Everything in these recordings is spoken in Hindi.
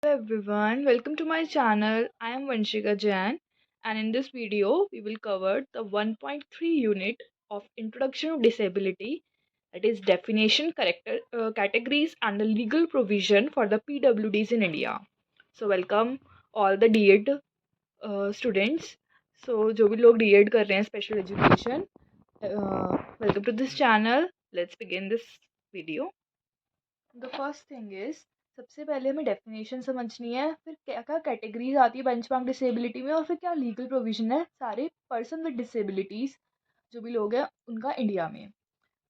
Hello everyone, welcome to my channel. I am Vanshika Jain, and in this video we will cover the 1.3 unit of Introduction to Disability, that is definition, character, categories and the legal provision for the PWDs in India. So welcome all the D.Ed students. So जो भी लोग D.Ed कर रहे हैं special education, welcome to this channel. Let's begin this video. The first thing is सबसे पहले हमें डेफिनेशन समझनी है, फिर क्या क्या कैटेगरीज आती है बेंचमार्क डिसेबिलिटी में, और फिर क्या लीगल प्रोविजन है सारे पर्सन विद डिसेबिलिटीज़ जो भी लोग हैं उनका इंडिया में।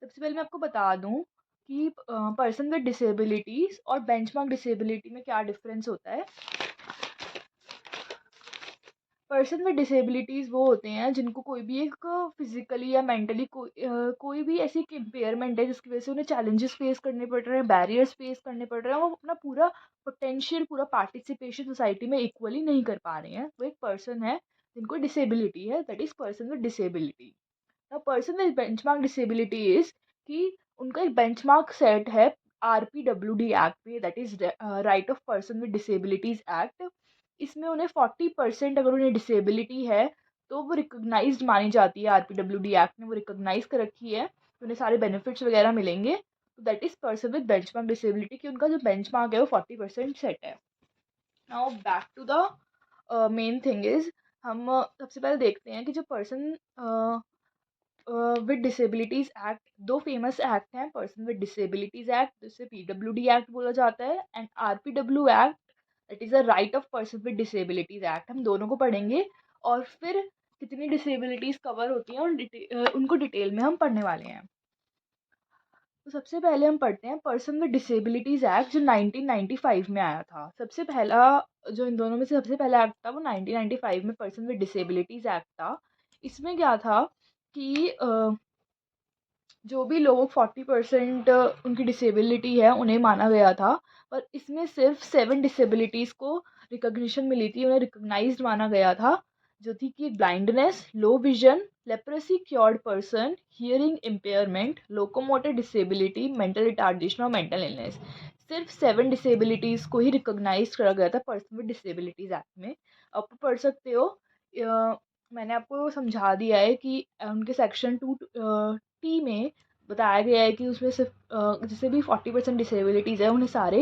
सबसे पहले मैं आपको बता दूं कि पर्सन विद डिसेबिलिटीज़ और बेंचमार्क डिसेबिलिटी में क्या डिफरेंस होता है। पर्सन विद डिसेबिलिटीज़ वो होते हैं जिनको कोई भी एक फिजिकली या मेंटली कोई भी ऐसी इम्पेयरमेंट है जिसकी वजह से उन्हें चैलेंजेस फेस करने पड़ रहे हैं, बैरियर्स फेस करने पड़ रहे हैं, वो अपना पूरा पोटेंशियल, पूरा पार्टिसिपेशन सोसाइटी में इक्वली नहीं कर पा रहे हैं। वो एक पर्सन है जिनको डिसेबिलिटी है, that is person with disability. The person with benchmark disability is कि उनका एक बेंचमार्क सेट है RPWD एक्ट में, that is right of person with disabilities act. इसमें उन्हें 40% अगर उन्हें डिसेबिलिटी है तो वो रिकॉग्नाइज्ड मानी जाती है। RPWD एक्ट ने वो रिकॉग्नाइज कर रखी है, तो उन्हें सारे बेनिफिट्स वगैरह मिलेंगे। तो that is person with benchmark disability कि उनका जो बेंचमार्क है वो 40% सेट है। Now back to the main thing is, हम सबसे पहले देखते हैं कि जो पर्सन विद डिसेबिलिटीज एक्ट, दो फेमस एक्ट हैं, पर्सन विद डिसेबिलिटीज एक्ट जिसे PWD एक्ट बोला जाता है, and RPW act, that is a right of person with disabilities act. हम दोनों को पढ़ेंगे और फिर कितनी डिसेबिलिटीज कवर होती हैं और उनको डिटेल में हम पढ़ने वाले हैं। तो सबसे पहले हम पढ़ते हैं पर्सन विद डिसेबिलिटीज एक्ट जो 1995 में आया था। सबसे पहला जो इन दोनों में से सबसे पहला एक्ट था वो 1995 में पर्सन विद डिसेबिलिटीज एक्ट था। इसमें क्या था कि जो भी लोग 40% उनकी डिसेबिलिटी है उन्हें माना गया था, पर इसमें सिर्फ 7 डिसेबिलिटीज़ को रिकॉग्निशन मिली थी, उन्हें रिकॉग्नाइज्ड माना गया था, जो थी कि blindness, low vision, leprosy cured person, hearing impairment, locomotor disability, mental retardation और मेंटल इलनेस। सिर्फ 7 डिसेबिलिटीज़ को ही रिकॉग्नाइज करा गया था पर्सन विद डिसेबिलिटीज़ एक्ट में। आप पढ़ सकते हो, मैंने आपको समझा दिया है कि उनके सेक्शन 2T में बताया गया है कि उसमें सिर्फ जिसे भी 40% डिसेबिलिटीज़ है उन्हें सारे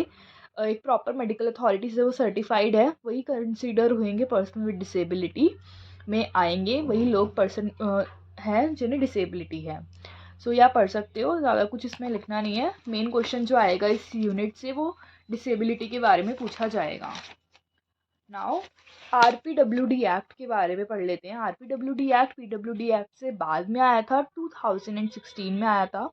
एक प्रॉपर मेडिकल अथॉरिटी से वो सर्टिफाइड है, वही कंसीडर होंगे पर्सन विद डिसेबिलिटी में आएंगे, वही लोग पर्सन हैं जिन्हें डिसेबिलिटी है। सो या पढ़ सकते हो, ज़्यादा कुछ इसमें लिखना नहीं है। मेन क्वेश्चन जो आएगा इस यूनिट से वो डिसेबिलिटी के बारे में पूछा जाएगा। नाउ RPWD एक्ट के बारे में पढ़ लेते हैं। RPWD एक्ट PWD एक्ट से बाद में आया था, 2016 में आया था,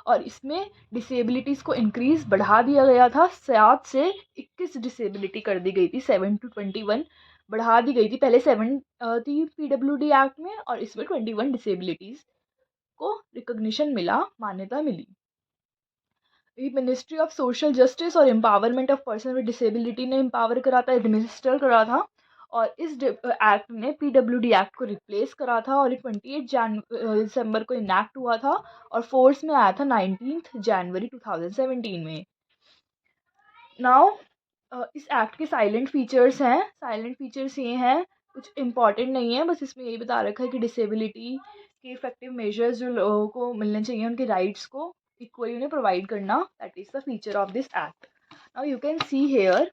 और इसमें डिसेबिलिटीज़ को इंक्रीज बढ़ा दिया गया था। 7 से 21 डिसेबिलिटी कर दी गई थी, 7 to 21 बढ़ा दी गई थी। पहले 7 थी PWD एक्ट में और इसमें 21 डिसेबिलिटीज़ को रिकॉग्निशन मिला, मान्यता मिली। मिनिस्ट्री ऑफ सोशल जस्टिस और empowerment of person with disability ने एम्पावर करा था, एडमिनिस्टर करा था, और इस एक्ट ने PWD एक्ट को रिप्लेस करा था, और 28 दिसंबर को इनैक्ट हुआ था और फोर्स में आया था 19 जनवरी 2017 में। नाउ इस एक्ट के साइलेंट फीचर्स हैं। साइलेंट फीचर्स ये हैं, कुछ इंपॉर्टेंट नहीं है, बस इसमें यही बता रखा है कि डिसेबिलिटी के इफेक्टिव मेजर्स जो लोगों को मिलने चाहिए, उनके राइट्स को इक्वली उन्हें प्रोवाइड करना, that is the feature of this act. Now you can see here,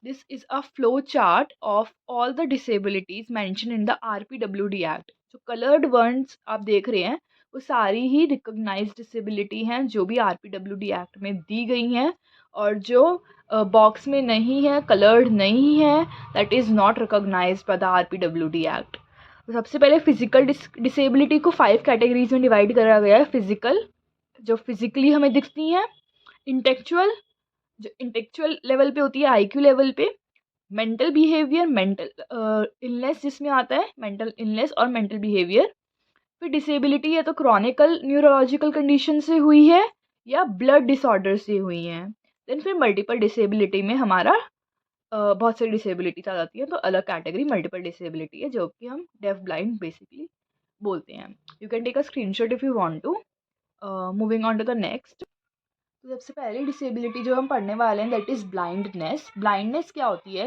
this is a flow chart of all the disabilities mention in the RPWD act. जो कलर्ड वर्ड्स आप देख रहे हैं वो सारी ही रिकॉग्नाइज्ड डिसेबिलिटी हैं जो भी RPWD एक्ट में दी गई हैं, और जो बॉक्स में नहीं है, कलर्ड नहीं है, that is not recognised by the RPWD act. तो सबसे पहले फिजिकल डिसेबिलिटी को 5 कैटेगरीज में डिवाइड करा गया है। फिजिकल, जो फिजिकली हमें दिखती हैं। इंटेलेक्चुअल, जो इंटेलेक्चुअल लेवल पे होती है, IQ लेवल पे। मेंटल बिहेवियर, मेंटल इलनेस जिसमें आता है, मेंटल इलनेस और मेंटल बिहेवियर। फिर डिसेबिलिटी या तो क्रॉनिकल न्यूरोलॉजिकल कंडीशन से हुई है या ब्लड डिसऑर्डर से हुई है। देन फिर मल्टीपल डिसेबिलिटी में हमारा बहुत सारी डिसेबिलिटीज आ जाती है, तो अलग कैटेगरी मल्टीपल डिसेबिलिटी है जो कि हम डेफ ब्लाइंड बेसिकली बोलते हैं। You can take a screenshot if you want to. Moving on to the next. तो सबसे पहली डिसेबिलिटी जो हम पढ़ने वाले हैं दैट इज़ ब्लाइंडनेस। ब्लाइंडनेस क्या होती है?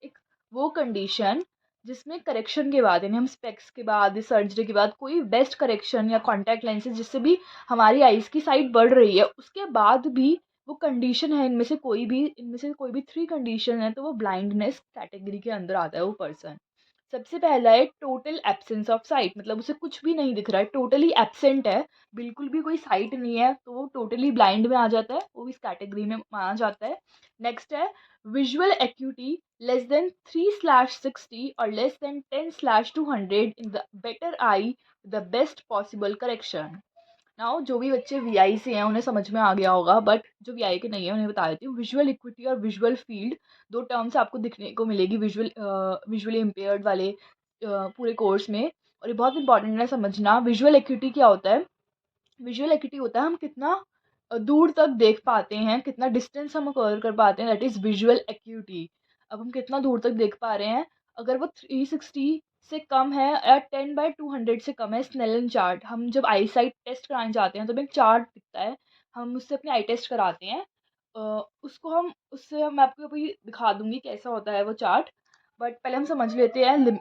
एक वो कंडीशन जिसमें करेक्शन के बाद, यानी हम स्पेक्स के बाद, सर्जरी के बाद कोई बेस्ट करेक्शन या कॉन्टैक्ट लेंसेज जिससे भी हमारी आइज़ की साइट बढ़ रही है, उसके बाद भी वो कंडीशन है, इनमें से कोई भी 3 कंडीशन है, तो वो ब्लाइंडनेस कैटेगरी के अंदर आता है वो पर्सन। सबसे पहला है टोटल एब्सेंस ऑफ साइट, मतलब उसे कुछ भी नहीं दिख रहा है, टोटली एब्सेंट है, बिल्कुल भी कोई साइट नहीं है, तो वो टोटली ब्लाइंड में आ जाता है, वो इस कैटेगरी में माना जाता है। नेक्स्ट है विजुअल एक्यूटी लेस देन 3/60 और less than 10/200 in the better I, the best possible correction. Now जो भी बच्चे वीआई से हैं उन्हें समझ में आ गया होगा, बट जो वीआई के नहीं है उन्हें बता देती हूँ। विजुअल इक्विटी और विजुअल फील्ड, दो टर्म्स आपको दिखने को मिलेगी विजुअली इम्पेयर्ड वाले पूरे कोर्स में, और ये बहुत इंपॉर्टेंट है समझना। विजुअल एक्यूटी क्या होता है? विजुअल एक्यूटी होता है हम कितना दूर तक देख पाते हैं, कितना डिस्टेंस हम कवर कर पाते हैं, दैट इज़ विजुअल एक्यूटी। अब हम कितना दूर तक देख पा रहे हैं, अगर वो 360 से कम है या 10/200 से कम है, स्नेलन चार्ट, हम जब आई साइट टेस्ट कराने जाते हैं तो हमें एक चार्ट दिखता है, हम उससे अपनी आई टेस्ट कराते हैं। मैं आपको अभी दिखा दूंगी कैसा होता है वो चार्ट, बट पहले हम समझ लेते हैं।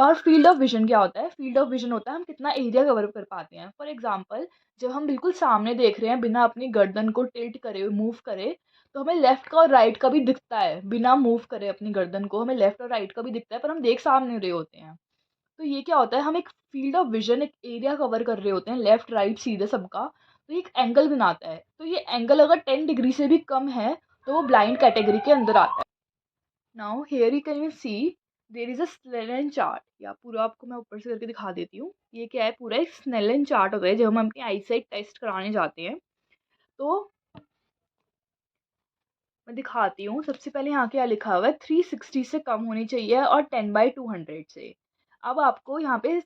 और फील्ड ऑफ विजन क्या होता है? फील्ड ऑफ विजन होता है हम कितना एरिया कवर कर पाते हैं। फॉर एग्जाम्पल, जब हम बिल्कुल सामने देख रहे हैं बिना अपनी गर्दन को टिल्ट करे, मूव करे, तो हमें लेफ्ट का और राइट का भी दिखता है, बिना मूव करे अपनी गर्दन को हमें लेफ्ट और राइट का भी दिखता है, पर हम देख सामने रहे होते हैं। तो ये क्या होता है? हम एक फील्ड ऑफ विजन, एक एरिया कवर कर रहे होते हैं, लेफ्ट राइट सीधे सबका, तो ये एक एंगल बनाता है। तो ये एंगल अगर 10 डिग्री से भी कम है तो वो ब्लाइंड कैटेगरी के अंदर आता है। Now here you can see there is a Snellen chart, या पूरा आपको मैं ऊपर से करके दिखा देती हूँ। ये क्या है? पूरा एक स्नेलन चार्ट होता है जब हम अपनी आईसाइट टेस्ट कराने जाते हैं। तो मैं दिखाती हूँ। सबसे पहले यहाँ क्या लिखा हुआ है? 360 से कम होनी चाहिए और 10/200 से। अब आपको यहाँ पे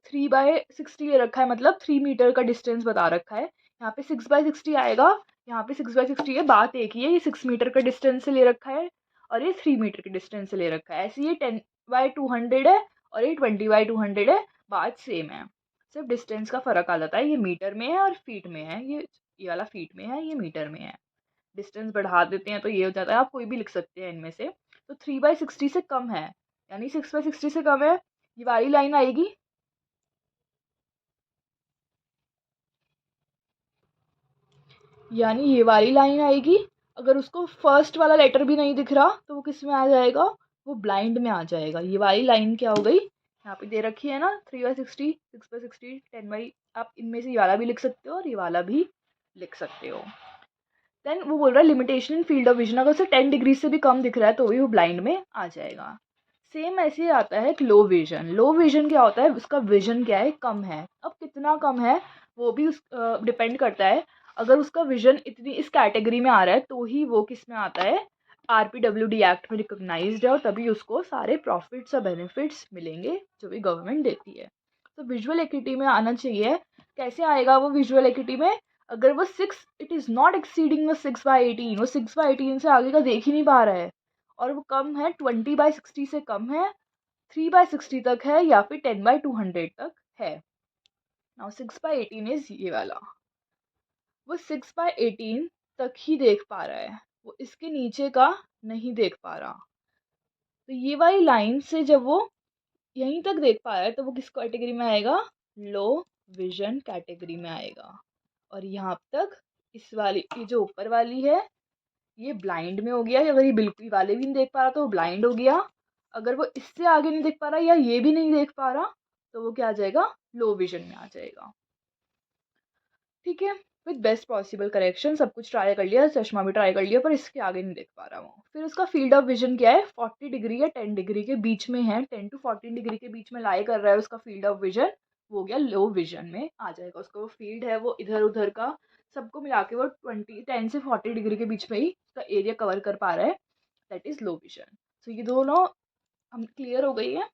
3/60 ले रखा है, मतलब 3 मीटर का डिस्टेंस बता रखा है। यहाँ पे 6/60 आएगा, यहाँ पे 6/60 है, बात एक ही है, ये 6 मीटर का डिस्टेंस से ले रखा है और ये 3 मीटर के डिस्टेंस से ले रखा है। ऐसे ये 10/200 है और ये 20/200 है, बात सेम है, सिर्फ डिस्टेंस का फ़र्क आ जाता है। ये मीटर में है और फीट में है, ये वाला फीट में है, ये मीटर में है। डिस्टेंस बढ़ा देते हैं तो ये हो जाता है, आप कोई भी लिख सकते हैं इनमें से। तो 3/60 से कम है, यानी 6/60 से कम है, ये वाली लाइन आएगी। यानी ये वाली लाइन आएगी। अगर उसको फर्स्ट वाला लेटर भी नहीं दिख रहा तो वो किस में आ जाएगा? वो ब्लाइंड में आ जाएगा। ये वाली लाइन क्या हो गई? यहाँ पे दे रखी है ना, 3/60, 6/60, 10 आप इनमें से ये वाला भी लिख सकते हो और ये वाला भी लिख सकते हो। देन वो बोल रहा है limitation in field of vision, अगर उसे 10 डिग्री से भी कम दिख रहा है तो भी वो ब्लाइंड में आ जाएगा। सेम ऐसे ही आता है लो विजन। लो विजन क्या होता है? उसका विजन क्या है? कम है। अब कितना कम है वो भी उस डिपेंड करता है। अगर उसका विजन इतनी इस कैटेगरी में आ रहा है तो ही वो किस में आता है? RPWD एक्ट में रिकॉग्नाइज्ड है और तभी उसको सारे प्रॉफिट्स और बेनिफिट्स मिलेंगे जो भी गवर्नमेंट देती है। तो विजुअल एक्टिविटी में आना चाहिए। कैसे आएगा वो विजुअल एक्टिविटी में? अगर वो 6, it is not exceeding the 6/18, वो 6/18 से आगे का देख ही नहीं पा रहा है, और वो कम है 20/60 से कम है, 3/60 तक है, या फिर 10/200 तक है। नाउ 6/18 इज ये वाला, वो 6/18 तक ही देख पा रहा है, वो इसके नीचे का नहीं देख पा रहा। तो ये वाली लाइन से जब वो यहीं तक देख पा रहा है तो वो किस कैटेगरी में आएगा? लो विजन कैटेगरी में आएगा। और यहाँ तक इस वाली, ये जो ऊपर वाली है, ये ब्लाइंड में हो गया। अगर ये बिल्कुल वाले भी नहीं देख पा रहा तो वो ब्लाइंड हो गया। अगर वो इससे आगे नहीं देख पा रहा या ये भी नहीं देख पा रहा तो वो क्या आ जाएगा? लो विजन में आ जाएगा। ठीक है, विद बेस्ट पॉसिबल करेक्शन, सब कुछ ट्राई कर लिया, चश्मा भी ट्राई कर लिया, पर इसके आगे नहीं देख पा रहा वो। फिर उसका फील्ड ऑफ विजन क्या है? 40 डिग्री या 10 डिग्री के बीच में है, 10 to 14 डिग्री के बीच में लाई कर रहा है उसका फील्ड ऑफ विजन, वो हो गया लो विजन में आ जाएगा। उसका वो फील्ड है वो इधर उधर का सबको मिला के वो 10 से 40 डिग्री के बीच में ही उसका एरिया कवर कर पा रहा है, दैट इज लो विजन। सो ये दोनों हम क्लियर हो गई है।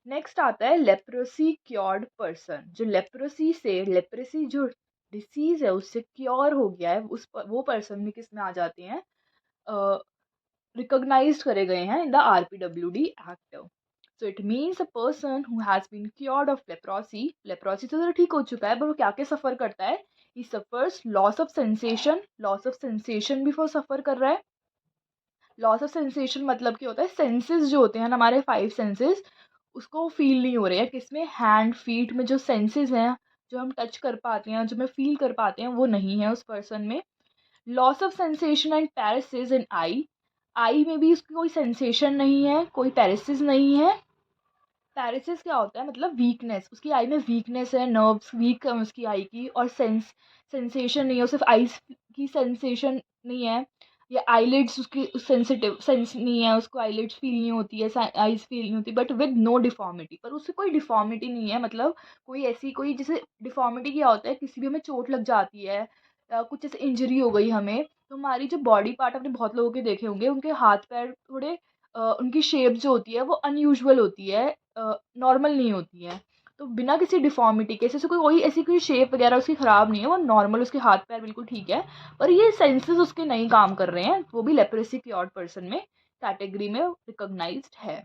नेक्स्ट आता है लेप्रोसी क्योर्ड पर्सन। जो लेप्रोसी जो डिसीज है उससे क्योर हो गया है, वो पर्सन भी किस में आ जाते हैं? रिकॉग्नाइज्ड करे गए हैं in the RPWD act. So it means a person who has been cured of leprosy. Leprosy तो ठीक हो चुका है, पर वो क्या क्या सफ़र करता है? ही सफर्स लॉस ऑफ सेंसेशन भी वो सफ़र कर रहा है। लॉस ऑफ सेंसेशन मतलब क्या होता है, सेंसेस जो होते हैं ना हमारे 5 सेंसेस, उसको फील नहीं हो रहे हैं। किसमें, हैंड फीट में जो सेंसेस हैं, जो हम टच कर पाते हैं, जो हम फील कर पाते हैं, वो नहीं है उस पर्सन में। लॉस ऑफ सेंसेशन एंड पैरासिस इन आई, आई में भी उसकी कोई सेंसेशन नहीं है, कोई पैरासिस नहीं है। पैरासिस क्या होता है, मतलब वीकनेस, उसकी आई में वीकनेस है, नर्व्स वीक है उसकी आई की, और सेंसेशन नहीं है, सिर्फ आईज की सेंसेशन नहीं है, या आईलिड्स उसकी सेंसिटिव सेंस नहीं है, उसको आईलिड्स फील नहीं होती है, आईज फील नहीं होती, बट विद नो डिफॉर्मिटी, पर उससे कोई डिफॉर्मिटी नहीं है। मतलब कोई ऐसी कोई, जैसे डिफॉर्मिटी क्या होता है, किसी भी हमें चोट लग जाती है या कुछ ऐसे इंजरी हो गई हमें, तो हमारी जो बॉडी पार्ट, आपने बहुत लोगों के देखे होंगे, उनके हाथ पैर थोड़े उनकी शेप जो होती है वो अनयूजुअल होती है, नॉर्मल नहीं होती है। तो बिना किसी डिफॉर्मिटी के, जैसे कोई ऐसी कोई शेप वगैरह उसकी ख़राब नहीं है, वो नॉर्मल, उसके हाथ पैर बिल्कुल ठीक है, पर ये सेंसेस उसके नहीं काम कर रहे हैं, वो भी लेप्रेसी क्योर्ड पर्सन में कैटेगरी में रिकॉग्नाइज्ड है।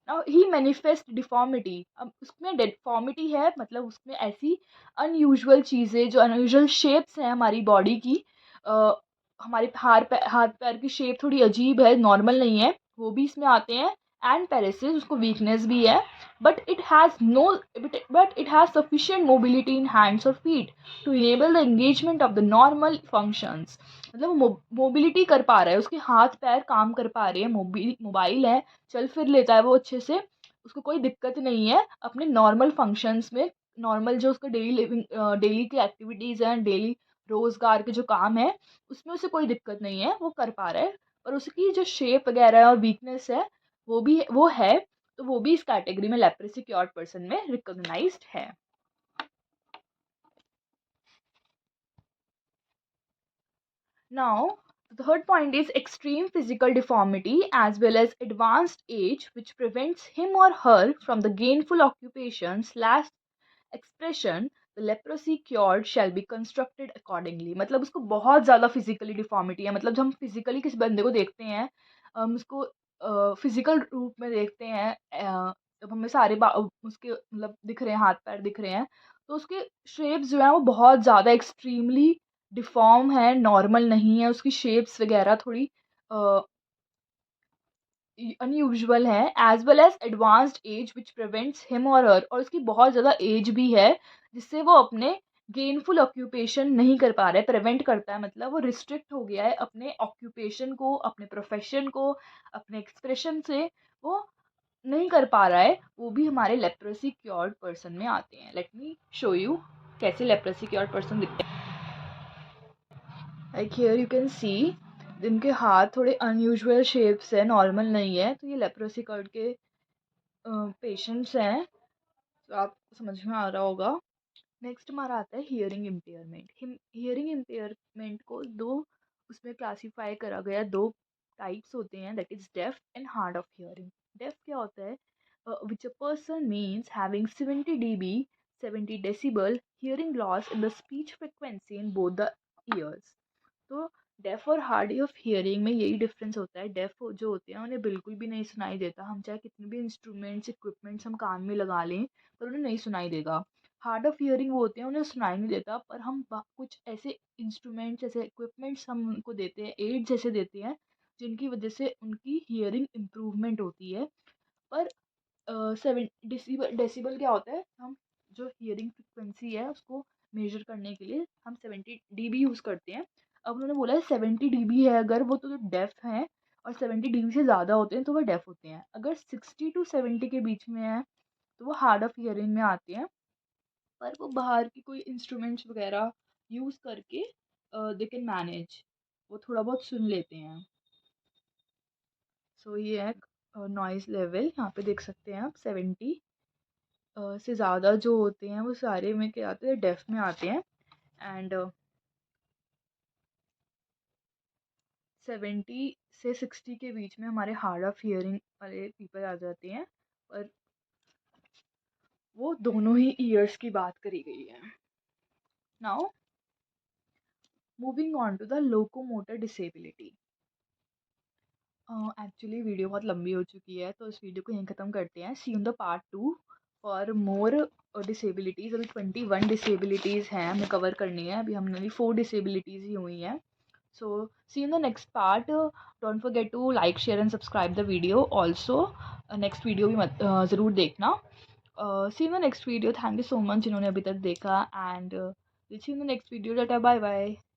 नाउ ही मैनिफेस्ट डिफॉर्मिटी, अब उसमें डिफॉर्मिटी है, मतलब उसमें ऐसी अनयूजुअल चीज़ें, जो अनयूजुअल शेप्स हैं हमारी बॉडी की, अ, हमारे हाथ पैर की शेप थोड़ी अजीब है, नॉर्मल नहीं है, वो भी इसमें आते हैं। एंड पैरासिस, उसको वीकनेस भी है, but it has no but it has sufficient mobility in hands और feet to enable the engagement of the normal functions. मतलब मोबिलिटी कर पा रहा है, उसके हाथ पैर काम कर पा रहे हैं, मोबाइल है, चल फिर लेता है वो अच्छे से, उसको कोई दिक्कत नहीं है अपने नॉर्मल फंक्शंस में। नॉर्मल जो उसका डेली लिविंग, डेली की एक्टिविटीज़ हैं, डेली रोज़गार के जो काम है, उसमें उसे कोई दिक्कत नहीं है, वो कर पा रहा है। पर उसकी जो शेप वगैरह है और वीकनेस है, वो है, तो वो भी इस कैटेगरी में लेप्रेसी क्योर्ड पर्सन में रिकॉग्नाइज्ड है। Now, the third point is extreme physical deformity as well as advanced age, which prevents him or her from the gainful occupation slash expression. The leprosy cured shall be constructed accordingly. मतलब उसको बहुत ज़्यादा फिजिकली डिफॉर्मिटी है, मतलब जब हम फिजिकली किसी बंदे को देखते हैं, हम उसको फिजिकल रूप में देखते हैं, जब हमें सारे उसके मतलब दिख रहे हैं, हाथ पैर दिख रहे हैं, तो उसके शेप्स जो हैं वो बहुत ज़्यादा एक्सट्रीमली डिफ़ॉर्म है, नॉर्मल नहीं है, उसकी शेप्स वगैरह थोड़ी अनयूजुअल है, as well as advanced age which prevents him और हर, और उसकी बहुत ज़्यादा एज भी है, जिससे वो अपने गेनफुल ऑक्यूपेशन नहीं कर पा रहा है। प्रिवेंट करता है मतलब वो रिस्ट्रिक्ट हो गया है अपने ऑक्यूपेशन को, अपने प्रोफेशन को, अपने एक्सप्रेशन से वो नहीं कर पा रहा है, वो भी हमारे लेप्रोसी क्योर्ड पर्सन में आते हैं। लेट मी शो यू कैसे लेप्रोसी क्योर्ड पर्सन दिखते हैं। लाइक हियर यू कैन सी, जिनके हाथ थोड़े अनयूजुअल शेप्स है, नॉर्मल नहीं है, तो ये लेप्रोसी क्योर्ड के पेशेंट्स हैं, तो आप समझ में आ रहा होगा। नेक्स्ट हमारा आता है हियरिंग इम्पेयरमेंट। हियरिंग इम्पेयरमेंट को दो उसमें क्लासीफाई करा गया, दो टाइप्स होते हैं, that is deaf and hard of hearing. Deaf क्या होता है, which a person means having 70 dB 70 decibel hearing loss in the speech frequency in both the ears. तो डेफ और हार्ड ऑफ हियरिंग में यही डिफरेंस होता है। डेफ जो होते हैं उन्हें बिल्कुल भी नहीं सुनाई देता, हम चाहे कितने भी इंस्ट्रूमेंट्स इक्विपमेंट्स हम कान में लगा लें, पर उन्हें नहीं सुनाई देगा। हार्ड ऑफ हियरिंग वो होते हैं, उन्हें सुनाई नहीं देता, पर हम कुछ ऐसे इंस्ट्रूमेंट्स, ऐसे इक्विपमेंट्स हम उनको देते हैं, एड जैसे देते हैं, जिनकी वजह से उनकी हियरिंग इम्प्रूवमेंट होती है। पर 7 डेसिबल क्या होता है, हम जो हियरिंग फ्रिक्वेंसी है उसको मेजर करने के लिए हम 70 dB यूज़ करते हैं। अब उन्होंने बोला है 70 dB है अगर वो, तो डेफ हैं, और 70 dB से ज़्यादा होते हैं तो वो डेफ होते हैं। अगर 60 to 70 के बीच में है तो वो हार्ड ऑफ हियरिंग में आते हैं, पर वो बाहर की कोई इंस्ट्रूमेंट्स वगैरह यूज़ करके दे कैन मैनेज, वो थोड़ा बहुत सुन लेते हैं। सो ये है नॉइज़ लेवल, यहाँ पे देख सकते हैं आप 70 से ज़्यादा जो होते हैं वो सारे में क्या आते हैं, डेफ में आते हैं। एंड 70 से 60 के बीच में हमारे हार्ड ऑफ हियरिंग वाले पीपल आ जाते हैं, पर वो दोनों ही ईयर्स की बात करी गई है। Now moving on to the locomotor disability. Actually video बहुत लंबी हो चुकी है, तो इस वीडियो को यहीं ख़त्म करते हैं। See in the part 2 for more disabilities, अभी 21 डिसेबिलिटीज़ हैं हमें कवर करनी है, अभी हमने 4 डिसेबिलिटीज़ ही हुई हैं। So see you in the next part. Don't forget to like, share and subscribe the video. Also next video भी मत ज़रूर देखना. See you in the next video. Thank you so much जिन्होंने अभी तक देखा, and see you in the next video. Tata, bye bye.